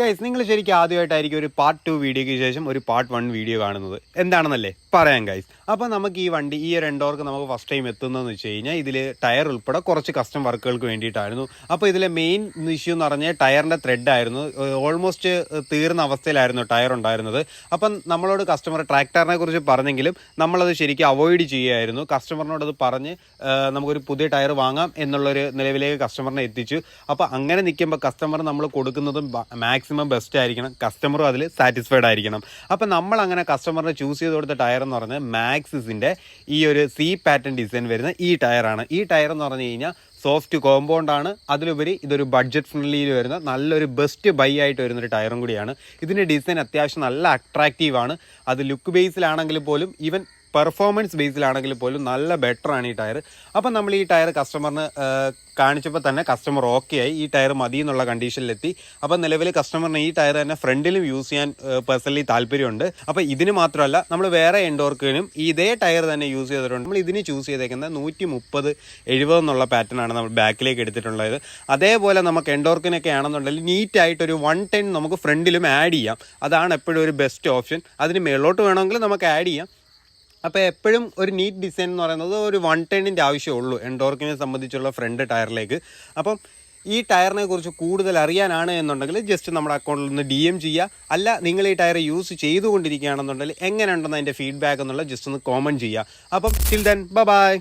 Guys, നിങ്ങൾ ശരിക്കും ആദ്യമായിട്ടായിരിക്കും ഒരു പാർട്ട് 2 വീഡിയോയ്ക്ക് ശേഷം ഒരു പാർട്ട് 1 വീഡിയോ കാണുന്നത്. എന്താണെന്നല്ലേ പറയാം ഗൈസ്. അപ്പോൾ നമുക്ക് ഈ വണ്ടി ഈ ഒരു എൻഡോർക്ക് നമുക്ക് ഫസ്റ്റ് ടൈം എത്തുന്നതെന്ന് വെച്ച് കഴിഞ്ഞാൽ ഇതിൽ ടയർ ഉൾപ്പെടെ കുറച്ച് കസ്റ്റം വർക്കുകൾക്ക് വേണ്ടിയിട്ടായിരുന്നു. അപ്പോൾ ഇതിലെ മെയിൻ ഇഷ്യൂ എന്ന് പറഞ്ഞാൽ ടയറിൻ്റെ ത്രെഡ് ആയിരുന്നു. ഓൾമോസ്റ്റ് തീർന്ന അവസ്ഥയിലായിരുന്നു ടയർ ഉണ്ടായിരുന്നത്. അപ്പം നമ്മളോട് കസ്റ്റമർ ട്രാക്ടറിനെ കുറിച്ച് പറഞ്ഞെങ്കിലും നമ്മളത് ശരിക്കും അവോയ്ഡ് ചെയ്യുമായിരുന്നു. കസ്റ്റമറിനോട് അത് പറഞ്ഞ് നമുക്കൊരു പുതിയ ടയർ വാങ്ങാം എന്നുള്ളൊരു നിലവിലേക്ക് കസ്റ്റമറിനെ എത്തിച്ചു. അപ്പോൾ അങ്ങനെ നിൽക്കുമ്പോൾ കസ്റ്റമർ നമ്മൾ കൊടുക്കുന്നതും മാക്സിമം ബെസ്റ്റ് ആയിരിക്കണം, കസ്റ്റമറും അതിൽ സാറ്റിസ്ഫൈഡ് ആയിരിക്കണം. അപ്പം നമ്മൾ അങ്ങനെ കസ്റ്റമറിന് ചൂസ് ചെയ്ത് കൊടുത്ത ടയർ എന്ന് പറഞ്ഞാൽ മാക്സിസിൻ്റെ ഈ ഒരു സി പാറ്റേൺ ഡിസൈൻ വരുന്ന ഈ ടയറാണ്. ഈ ടയർ എന്ന് പറഞ്ഞു കഴിഞ്ഞാൽ സോഫ്റ്റ് കോമ്പൗണ്ടാണ്. അതിലുപരി ഇതൊരു ബഡ്ജറ്റ് ഫ്രണ്ട്ലിയിൽ വരുന്ന നല്ലൊരു ബെസ്റ്റ് ബൈ ആയിട്ട് വരുന്നൊരു ടയറും കൂടിയാണ്. ഇതിൻ്റെ ഡിസൈൻ അത്യാവശ്യം നല്ല അട്രാക്റ്റീവാണ്. അത് ലുക്ക് ബേസിലാണെങ്കിൽ പോലും ഈവൻ പെർഫോമൻസ് ബേസിലാണെങ്കിൽ പോലും നല്ല ബെറ്ററാണ് ഈ ടയർ. അപ്പം നമ്മൾ ഈ ടയർ കസ്റ്റമറിന് കാണിച്ചപ്പോൾ തന്നെ കസ്റ്റമർ ഓക്കെ ആയി, ഈ ടയർ മതി എന്നുള്ള കണ്ടീഷനിലെത്തി. അപ്പം നിലവിൽ കസ്റ്റമറിന് ഈ ടയർ തന്നെ ഫ്രണ്ടിലും യൂസ് ചെയ്യാൻ പേഴ്സണലി താല്പര്യമുണ്ട്. അപ്പോൾ ഇതിന് മാത്രമല്ല, നമ്മൾ വേറെ എൻഡോർക്കിനും ഇതേ ടയർ തന്നെ യൂസ് ചെയ്തിട്ടുണ്ട്. നമ്മൾ ഇതിന് ചൂസ് ചെയ്തേക്കുന്നത് 130/70 എന്നുള്ള പാറ്റേൺ ആണ് നമ്മൾ ബാക്കിലേക്ക് എടുത്തിട്ടുള്ളത്. അതേപോലെ നമുക്ക് എൻഡോർക്കിനൊക്കെ ആണെന്നുണ്ടെങ്കിൽ നീറ്റായിട്ടൊരു 110 നമുക്ക് ഫ്രണ്ടിലും ആഡ് ചെയ്യാം. അതാണ് എപ്പോഴും ഒരു ബെസ്റ്റ് ഓപ്ഷൻ. അതിന് മേളോട്ട് വേണമെങ്കിൽ നമുക്ക് ആഡ് ചെയ്യാം. അപ്പോൾ എപ്പോഴും ഒരു നീറ്റ് ഡിസൈൻ എന്ന് പറയുന്നത് ഒരു 110-ൻ്റെ ആവശ്യമുള്ളൂ എൻഡോർക്കിനെ സംബന്ധിച്ചുള്ള ഫ്രണ്ട് ടയറിലേക്ക്. അപ്പം ഈ ടയറിനെ കുറിച്ച് കൂടുതൽ അറിയാനാണ് എന്നുണ്ടെങ്കിൽ ജസ്റ്റ് നമ്മുടെ അക്കൗണ്ടിൽ നിന്ന് DM ചെയ്യുക. അല്ല, നിങ്ങൾ ഈ ടയർ യൂസ് ചെയ്തുകൊണ്ടിരിക്കുകയാണെന്നുണ്ടെങ്കിൽ എങ്ങനെയുണ്ടെന്ന് അതിൻ്റെ ഫീഡ്ബാക്ക് എന്നുള്ള ജസ്റ്റ് ഒന്ന് കോമൻറ്റ് ചെയ്യുക. അപ്പം ടിൽ ദെൻ ബൈ.